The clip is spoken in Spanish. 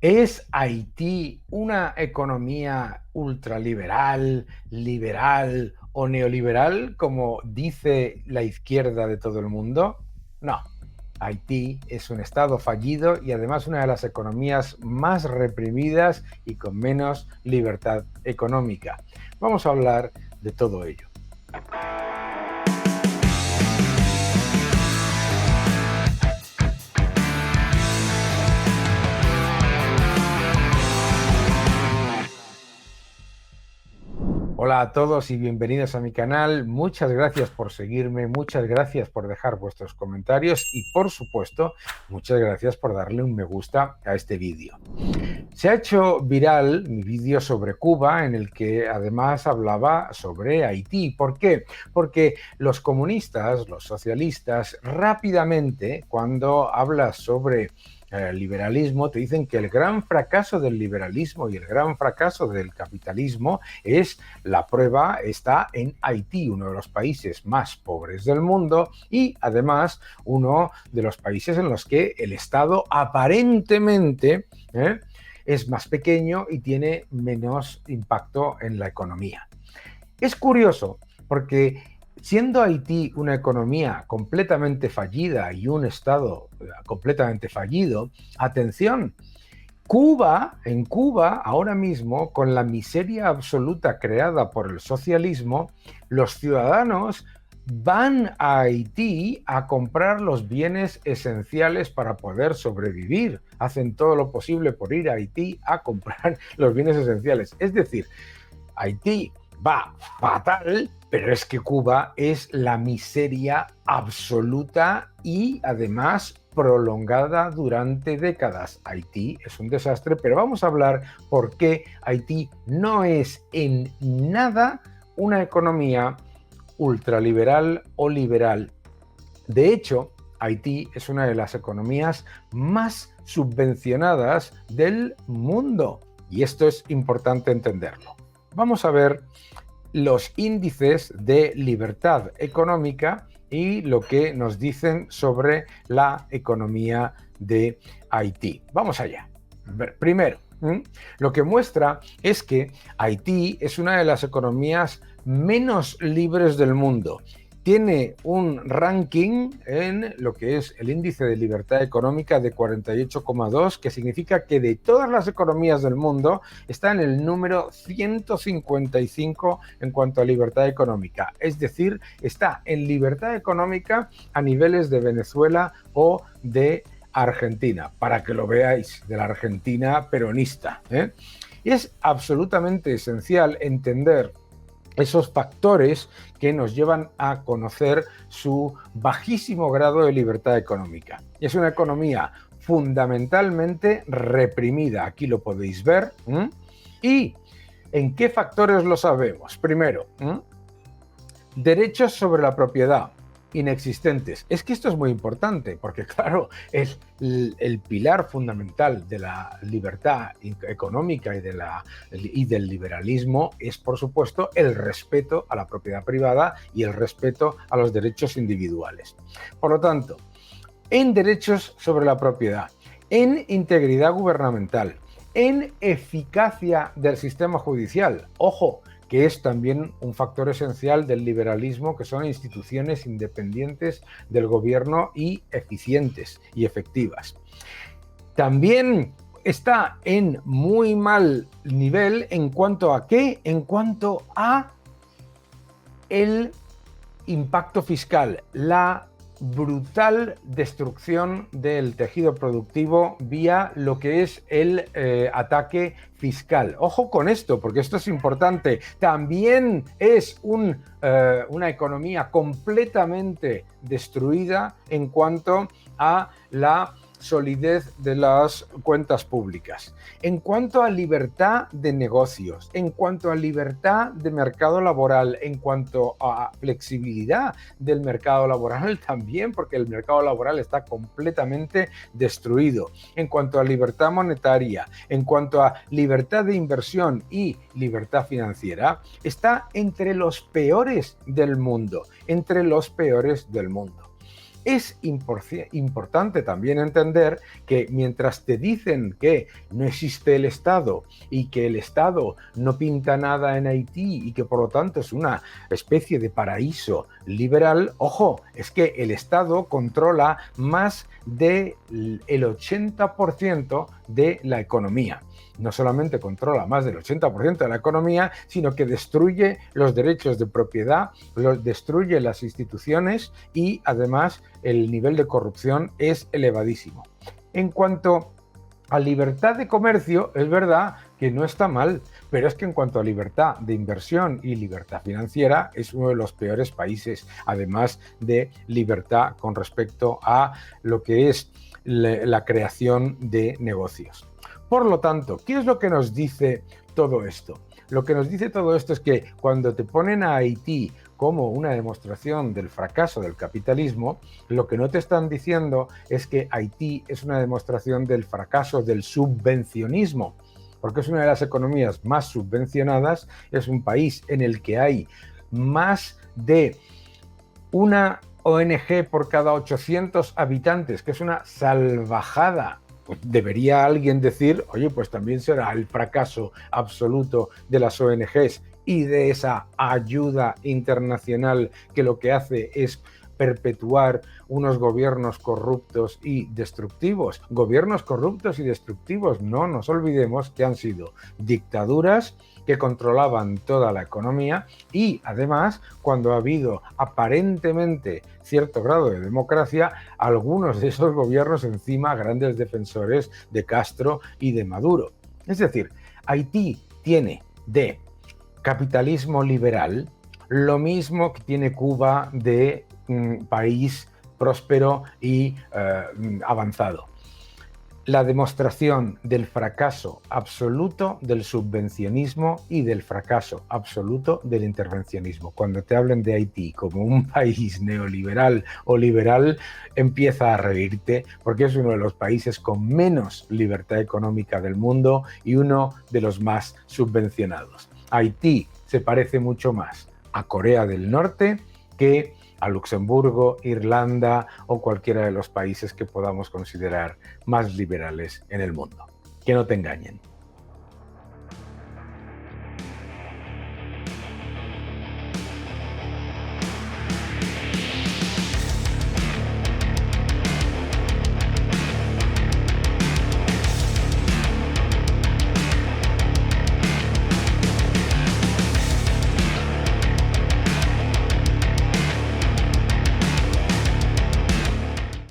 ¿Es Haití una economía ultraliberal, liberal o neoliberal, como dice la izquierda de todo el mundo? No. Haití es un estado fallido y además una de las economías más reprimidas y con menos libertad económica. Vamos a hablar de todo ello. Hola a todos y bienvenidos a mi canal. Muchas gracias por seguirme, muchas gracias por dejar vuestros comentarios y por supuesto, muchas gracias por darle un me gusta a este vídeo. Se ha hecho viral mi vídeo sobre Cuba en el que además hablaba sobre Haití. ¿Por qué? Porque los comunistas, los socialistas, rápidamente cuando hablas sobre liberalismo, te dicen que el gran fracaso del liberalismo y el gran fracaso del capitalismo es la prueba está en Haití, uno de los países más pobres del mundo y además uno de los países en los que el Estado aparentemente es más pequeño y tiene menos impacto en la economía. Es curioso porque siendo Haití una economía completamente fallida y un Estado completamente fallido, atención, en Cuba, ahora mismo, con la miseria absoluta creada por el socialismo, los ciudadanos van a Haití a comprar los bienes esenciales para poder sobrevivir. Hacen todo lo posible por ir a Haití a comprar los bienes esenciales. Es decir, Haití va fatal, pero es que Cuba es la miseria absoluta y además prolongada durante décadas. Haití es un desastre, pero vamos a hablar por qué Haití no es en nada una economía ultraliberal o liberal. De hecho, Haití es una de las economías más subvencionadas del mundo y esto es importante entenderlo. Vamos a ver los índices de libertad económica y lo que nos dicen sobre la economía de Haití. Vamos allá. Primero, lo que muestra es que Haití es una de las economías menos libres del mundo. Tiene un ranking en lo que es el índice de libertad económica de 48,2, que significa que de todas las economías del mundo está en el número 155 en cuanto a libertad económica. Es decir, está en libertad económica a niveles de Venezuela o de Argentina, para que lo veáis, de la Argentina peronista. Es absolutamente esencial entender esos factores que nos llevan a conocer su bajísimo grado de libertad económica. Es una economía fundamentalmente reprimida, aquí lo podéis ver. ¿Y en qué factores lo sabemos? Primero, derechos sobre la propiedad inexistentes. Es que esto es muy importante porque, claro, es el pilar fundamental de la libertad económica y del liberalismo es, por supuesto, el respeto a la propiedad privada y el respeto a los derechos individuales. Por lo tanto, en derechos sobre la propiedad, en integridad gubernamental, en eficacia del sistema judicial. Ojo, que es también un factor esencial del liberalismo, que son instituciones independientes del gobierno y eficientes y efectivas. También está en muy mal nivel en cuanto a ¿qué? En cuanto a el impacto fiscal, la brutal destrucción del tejido productivo vía lo que es el ataque fiscal. Ojo con esto, porque esto es importante. También es una economía completamente destruida en cuanto a la solidez de las cuentas públicas. En cuanto a libertad de negocios, en cuanto a libertad de mercado laboral, en cuanto a flexibilidad del mercado laboral también, porque el mercado laboral está completamente destruido. En cuanto a libertad monetaria, en cuanto a libertad de inversión y libertad financiera, está entre los peores del mundo, entre los peores del mundo. Es importante también entender que mientras te dicen que no existe el Estado y que el Estado no pinta nada en Haití y que por lo tanto es una especie de paraíso liberal, ojo, es que el Estado controla más del 80% de la economía. No solamente controla más del 80% de la economía, sino que destruye los derechos de propiedad, destruye las instituciones y además el nivel de corrupción es elevadísimo. En cuanto a libertad de comercio, es verdad que no está mal, pero es que en cuanto a libertad de inversión y libertad financiera es uno de los peores países, además de libertad con respecto a lo que es la creación de negocios. Por lo tanto, ¿qué es lo que nos dice todo esto? Lo que nos dice todo esto es que cuando te ponen a Haití como una demostración del fracaso del capitalismo, lo que no te están diciendo es que Haití es una demostración del fracaso del subvencionismo, porque es una de las economías más subvencionadas, es un país en el que hay más de una ONG por cada 800 habitantes, que es una salvajada. Pues debería alguien decir, oye, pues también será el fracaso absoluto de las ONGs y de esa ayuda internacional que lo que hace es perpetuar unos gobiernos corruptos y destructivos. Gobiernos corruptos y destructivos, no nos olvidemos que han sido dictaduras que controlaban toda la economía y además cuando ha habido aparentemente cierto grado de democracia, algunos de esos gobiernos encima grandes defensores de Castro y de Maduro. Es decir, Haití tiene de capitalismo liberal lo mismo que tiene Cuba de país próspero y avanzado. La demostración del fracaso absoluto del subvencionismo y del fracaso absoluto del intervencionismo. Cuando te hablen de Haití como un país neoliberal o liberal, empieza a reírte porque es uno de los países con menos libertad económica del mundo y uno de los más subvencionados. Haití se parece mucho más a Corea del Norte que a Luxemburgo, Irlanda o cualquiera de los países que podamos considerar más liberales en el mundo. Que no te engañen.